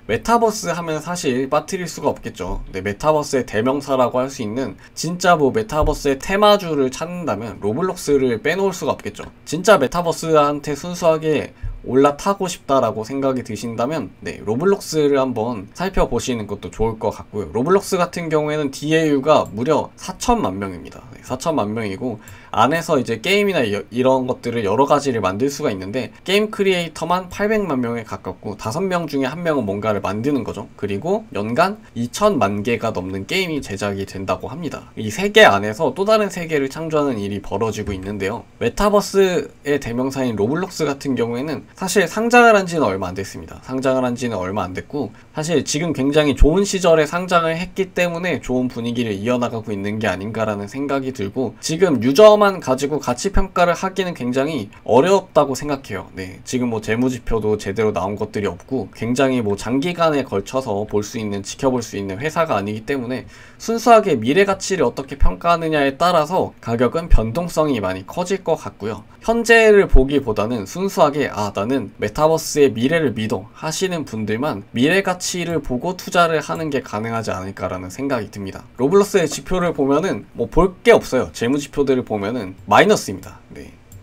메타버스 하면 사실 빠뜨릴 수가 없겠죠. 근데 메타버스의 대명사라고 할 수 있는 진짜 뭐 메타버스의 테마주를 찾는다면 로블록스를 빼놓을 수가 없겠죠. 진짜 메타버스한테 순수하게 올라타고 싶다라고 생각이 드신다면 로블록스를 한번 살펴보시는 것도 좋을 것 같고요. 로블록스 같은 경우에는 DAU가 무려 4천만 명입니다. 4천만 명이고 안에서 이제 게임이나 이런 것들을 여러 가지를 만들 수가 있는데 게임 크리에이터만 800만 명에 가깝고 5명 중에 1명은 뭔가를 만드는 거죠. 그리고 연간 2천만 개가 넘는 게임이 제작이 된다고 합니다. 이 세계 안에서 또 다른 세계를 창조하는 일이 벌어지고 있는데요. 메타버스의 대명사인 로블록스 같은 경우에는 사실 상장을 한 지는 얼마 안 됐습니다. 상장을 한 지는 얼마 안 됐고 사실 지금 굉장히 좋은 시절에 상장을 했기 때문에 좋은 분위기를 이어나가고 있는 게 아닌가라는 생각이 들고 지금 유저만 가지고 가치 평가를 하기는 굉장히 어렵다고 생각해요. 지금 뭐 재무지표도 제대로 나온 것들이 없고 굉장히 뭐 장기간에 걸쳐서 볼 수 있는 지켜볼 수 있는 회사가 아니기 때문에 순수하게 미래 가치를 어떻게 평가하느냐에 따라서 가격은 변동성이 많이 커질 것 같고요. 현재를 보기보다는 순수하게 나는 메타버스의 미래를 믿어 하시는 분들만 미래 가치를 보고 투자를 하는 게 가능하지 않을까라는 생각이 듭니다. 로블록스의 지표를 보면은 뭐 볼 게 없어요. 재무지표들을 보면은 마이너스입니다.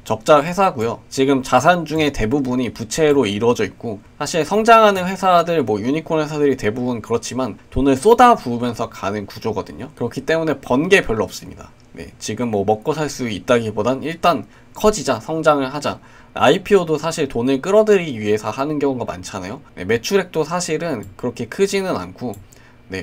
적자 회사고요. 지금 자산 중에 대부분이 부채로 이루어져 있고 사실 성장하는 회사들 뭐 유니콘 회사들이 대부분 그렇지만 돈을 쏟아 부으면서 가는 구조거든요. 그렇기 때문에 번 게 별로 없습니다. 지금 뭐 먹고 살 수 있다기보단 일단 커지자, 성장을 하자. IPO도 사실 돈을 끌어들이기 위해서 하는 경우가 많잖아요. 매출액도 사실은 그렇게 크지는 않고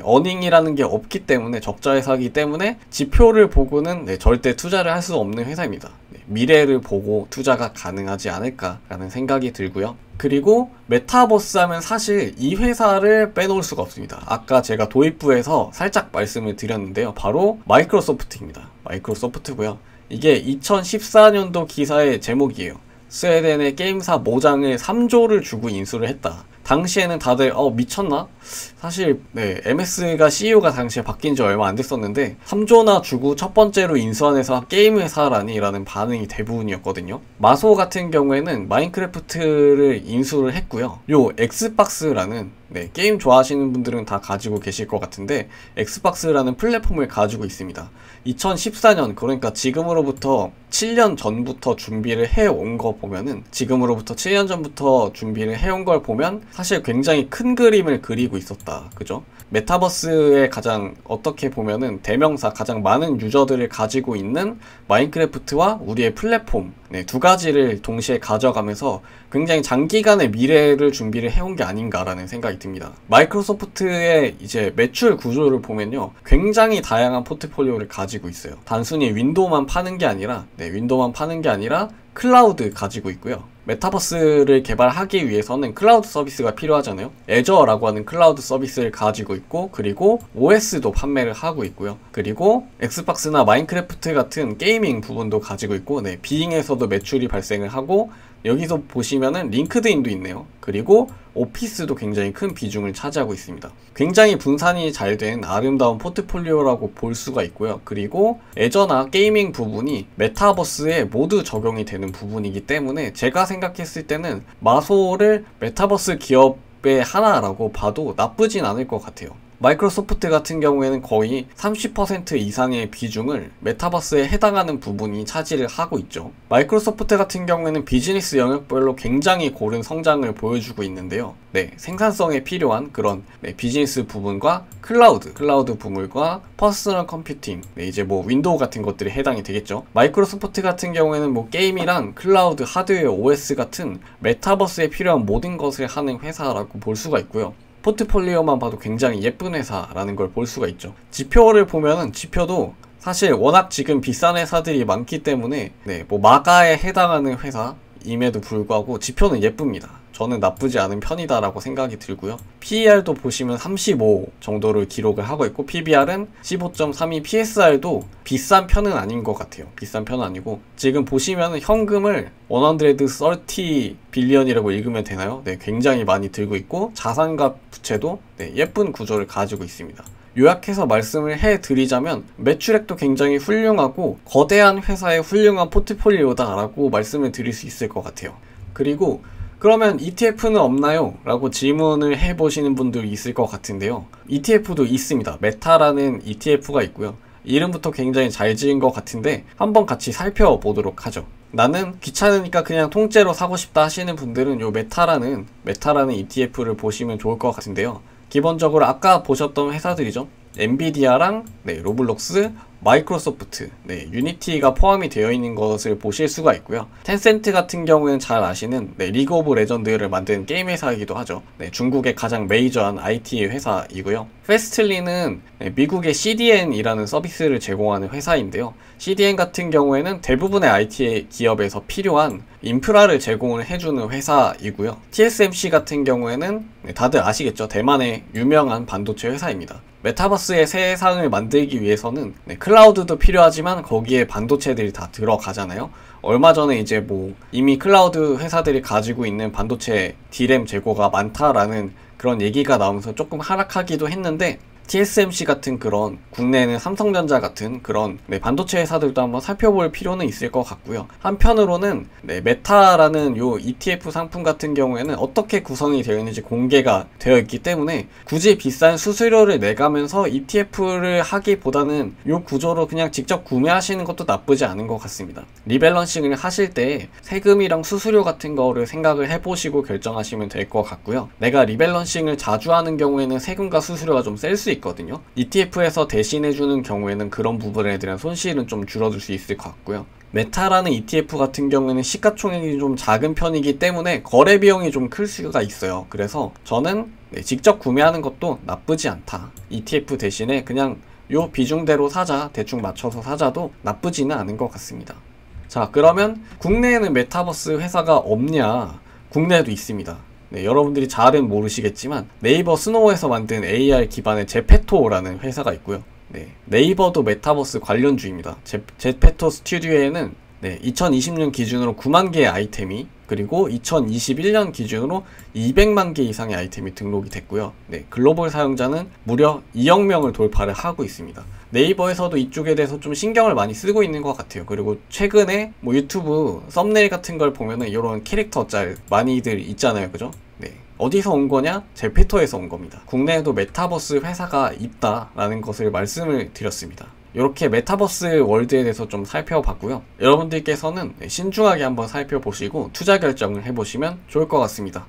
어닝이라는 게 없기 때문에 적자 회사이기 때문에 지표를 보고는 절대 투자를 할 수 없는 회사입니다. 미래를 보고 투자가 가능하지 않을까라는 생각이 들고요. 그리고 메타버스 하면 사실 이 회사를 빼놓을 수가 없습니다. 아까 제가 도입부에서 살짝 말씀을 드렸는데요. 바로 마이크로소프트입니다. 마이크로소프트고요. 이게 2014년도 기사의 제목이에요. 스웨덴의 게임사 모장을 3조를 주고 인수를 했다. 당시에는 다들 미쳤나? 사실 MS가 CEO가 당시에 바뀐 지 얼마 안 됐었는데 3조나 주고 첫 번째로 인수한 회사 게임 회사라니 라는 반응이 대부분이었거든요. 마소 같은 경우에는 마인크래프트를 인수를 했고요. 요 엑스박스라는 게임 좋아하시는 분들은 다 가지고 계실 것 같은데 엑스박스라는 플랫폼을 가지고 있습니다. 2014년 그러니까 지금으로부터 7년 전부터 준비를 해온 거 보면은 지금으로부터 7년 전부터 준비를 해온 걸 보면 사실 굉장히 큰 그림을 그리고 있었다. 그죠? 메타버스의 가장 어떻게 보면은 대명사 가장 많은 유저들을 가지고 있는 마인크래프트와 우리의 플랫폼 두 가지를 동시에 가져가면서 굉장히 장기간의 미래를 준비를 해온 게 아닌가라는 생각이 듭니다. 마이크로소프트의 이제 매출 구조를 보면요. 굉장히 다양한 포트폴리오를 가지고 있어요. 단순히 윈도우만 파는 게 아니라 윈도우만 파는 게 아니라 클라우드 가지고 있고요. 메타버스를 개발하기 위해서는 클라우드 서비스가 필요하잖아요. 애저라고 하는 클라우드 서비스를 가지고 있고 그리고 OS도 판매를 하고 있고요. 그리고 엑스박스나 마인크래프트 같은 게이밍 부분도 가지고 있고 비잉에서도 매출이 발생을 하고 여기서 보시면은 링크드인도 있네요. 그리고 오피스도 굉장히 큰 비중을 차지하고 있습니다. 굉장히 분산이 잘 된 아름다운 포트폴리오라고 볼 수가 있고요. 그리고 애저나 게이밍 부분이 메타버스에 모두 적용이 되는 부분이기 때문에 제가 생각했을 때는 마소를 메타버스 기업의 하나라고 봐도 나쁘진 않을 것 같아요. 마이크로소프트 같은 경우에는 거의 30% 이상의 비중을 메타버스에 해당하는 부분이 차지를 하고 있죠. 마이크로소프트 같은 경우에는 비즈니스 영역별로 굉장히 고른 성장을 보여주고 있는데요. 생산성에 필요한 그런 비즈니스 부분과 클라우드 부분과 퍼스널 컴퓨팅, 이제 뭐 윈도우 같은 것들이 해당이 되겠죠. 마이크로소프트 같은 경우에는 뭐 게임이랑 클라우드, 하드웨어, OS 같은 메타버스에 필요한 모든 것을 하는 회사라고 볼 수가 있고요. 포트폴리오만 봐도 굉장히 예쁜 회사라는 걸 볼 수가 있죠. 지표를 보면은 지표도 사실 워낙 지금 비싼 회사들이 많기 때문에 뭐 마가에 해당하는 회사임에도 불구하고 지표는 예쁩니다. 저는 나쁘지 않은 편이다라고 생각이 들고요. PER도 보시면 35 정도를 기록을 하고 있고 PBR은 15.32, PSR도 비싼 편은 아닌 것 같아요. 비싼 편은 아니고 지금 보시면 현금을 130 빌리언이라고 읽으면 되나요? 굉장히 많이 들고 있고 자산과 부채도 예쁜 구조를 가지고 있습니다. 요약해서 말씀을 해드리자면 매출액도 굉장히 훌륭하고 거대한 회사의 훌륭한 포트폴리오다 라고 말씀을 드릴 수 있을 것 같아요. 그리고 그러면 ETF는 없나요? 라고 질문을 해보시는 분들이 있을 것 같은데요. ETF도 있습니다. 메타라는 ETF가 있고요. 이름부터 굉장히 잘 지은 것 같은데 한번 같이 살펴보도록 하죠. 나는 귀찮으니까 그냥 통째로 사고 싶다 하시는 분들은 요 메타라는 ETF를 보시면 좋을 것 같은데요. 기본적으로 아까 보셨던 회사들이죠. 엔비디아랑 로블록스, 마이크로소프트, 유니티가 포함이 되어 있는 것을 보실 수가 있고요. 텐센트 같은 경우에는 잘 아시는 리그 오브 레전드를 만든 게임 회사이기도 하죠. 중국의 가장 메이저한 IT 회사이고요. 페스틀리는 미국의 CDN이라는 서비스를 제공하는 회사인데요. CDN 같은 경우에는 대부분의 IT 기업에서 필요한 인프라를 제공을 해주는 회사이고요. TSMC 같은 경우에는 다들 아시겠죠? 대만의 유명한 반도체 회사입니다. 메타버스의 세상을 만들기 위해서는 클라우드도 필요하지만 거기에 반도체들이 다 들어가잖아요. 얼마 전에 이제 이미 클라우드 회사들이 가지고 있는 반도체 D램 재고가 많다라는 그런 얘기가 나오면서 조금 하락하기도 했는데, TSMC 같은 그런 국내에는 삼성전자 같은 그런 반도체 회사들도 한번 살펴볼 필요는 있을 것 같고요. 한편으로는 메타라는 요 ETF 상품 같은 경우에는 어떻게 구성이 되어 있는지 공개가 되어 있기 때문에 굳이 비싼 수수료를 내가면서 ETF를 하기보다는 요 구조로 그냥 직접 구매하시는 것도 나쁘지 않은 것 같습니다. 리밸런싱을 하실 때 세금이랑 수수료 같은 거를 생각을 해보시고 결정하시면 될 것 같고요. 내가 리밸런싱을 자주 하는 경우에는 세금과 수수료가 좀 셀 수 있거든요. ETF에서 대신해주는 경우에는 그런 부분에 대한 손실은 좀 줄어들 수 있을 것 같고요. 메타라는 ETF 같은 경우에는 시가총액이 좀 작은 편이기 때문에 거래 비용이 좀 클 수가 있어요. 그래서 저는 직접 구매하는 것도 나쁘지 않다. ETF 대신에 그냥 요 비중대로 사자, 대충 맞춰서 사자도 나쁘지는 않은 것 같습니다. 자, 그러면 국내에는 메타버스 회사가 없냐? 국내에도 있습니다. 여러분들이 잘은 모르시겠지만 네이버 스노우에서 만든 AR 기반의 제페토라는 회사가 있고요. 네이버도 메타버스 관련주입니다. 제페토 스튜디오에는 2020년 기준으로 9만 개의 아이템이, 그리고 2021년 기준으로 200만 개 이상의 아이템이 등록이 됐고요. 글로벌 사용자는 무려 2억 명을 돌파를 하고 있습니다. 네이버에서도 이쪽에 대해서 좀 신경을 많이 쓰고 있는 것 같아요. 그리고 최근에 유튜브 썸네일 같은 걸 보면은 이런 캐릭터 짤 많이들 있잖아요. 그죠? 어디서 온 거냐? 제페토에서 온 겁니다. 국내에도 메타버스 회사가 있다라는 것을 말씀을 드렸습니다. 이렇게 메타버스 월드에 대해서 좀 살펴봤고요. 여러분들께서는 신중하게 한번 살펴보시고 투자 결정을 해보시면 좋을 것 같습니다.